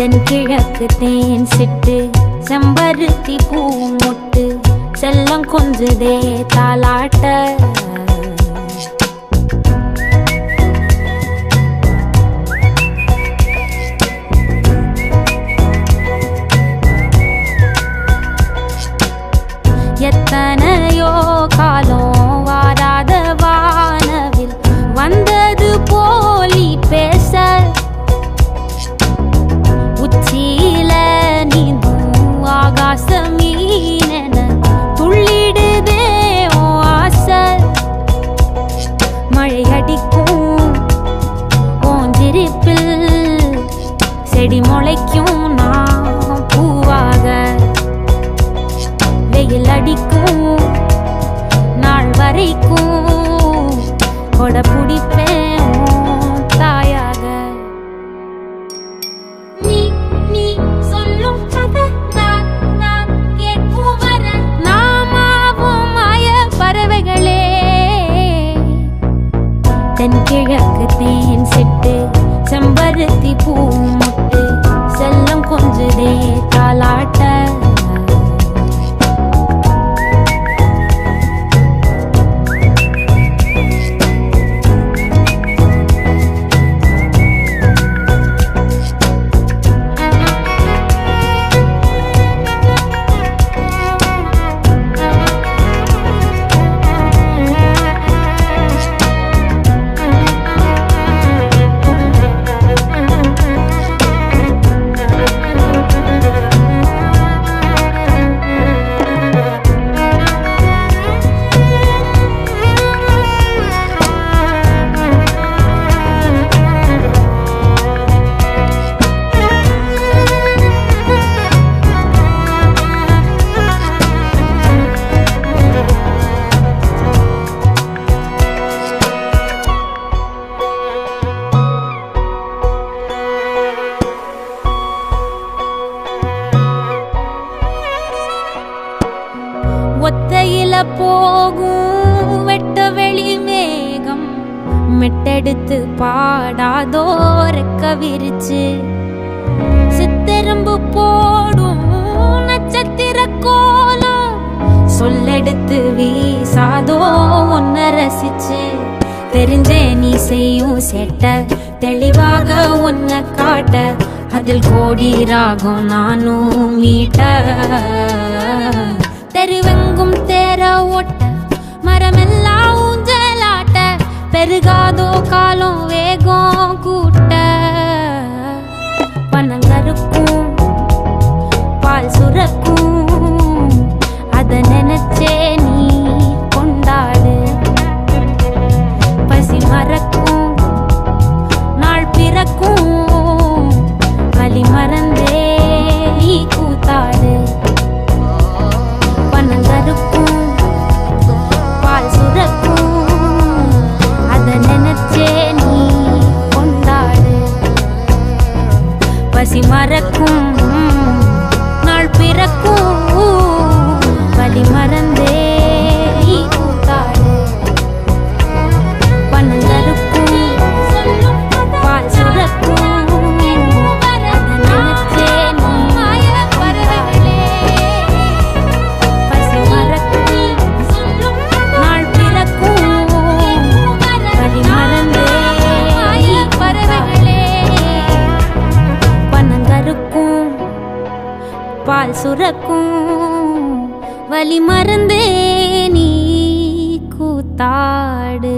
தென்கிழக்கு தேன் சிட்டு செம்பருத்தி பூ மொட்டு செல்லம் கொஞ்சுதே தாலாட்ட எத்தனையோ காலம் வாராத வானவில் வந்தது போலி பேச உச்சியில நீந்தும் ஆகாச மீனென துள்ளிடுதே ஓ ஆசை மழை அடிக்கும் ஓஞ்சிருப்பில் செடி முளைக்கும் நான் பூவாக வெயில் அடிக்கும் நாள் வரைக்கும் கொடை பிடிப்பேன் தாயாக நீ நீ சொல்லும் கதை நான் கேட்கும் வர நாமாவும் மாய பறவைகளே தென்கிழக்கு தேன் சிட்டு செம்பருத்தி பூ முட்டு செல்லம் கொஞ்சுதே தாலாட்ட ஒத்தையில போகும் வெட்ட வெளி மேகம் மெட்டெடுத்து பாடாதோ ரெக்க விரிச்சு சித்தெரும்பு போடும் நட்சத்திர கோலம் சொல்லெடுத்து வீசாதோ ஒன்ன ரசிச்சு தெரிஞ்சே நீ செய்யும் செட்ட தெளிவாக ஒன்ன காட்ட அதில் கோடி ராகம் நானும் மீட்ட தெருவெங்கும் தேர ஓட்ட மரமெல்லாம் ஊஞ்சலாட்ட பெருகாதோ காலம் வேகம் கூட்ட பனங்கருக்கும் பால் சுரக்கும் அத நினைச்சே நீ கொண்டாடு பசி மறக்கும் நாள் பிறக்கும் வலி மறந்தே நீ கூத்தாடு பனங்கருக்கும் பால் சுரக்கும் அத நினைச்சே நீ கொண்டாடு பசி மறக்கும் நாள் பிறக்கும் வலி மறந்தே நீ கூத்தாடு பனங்கருக்கும் பால் சுரக்கும் பால் சுரக்கும் வலி மறந்தே நீ கூத்தாடு.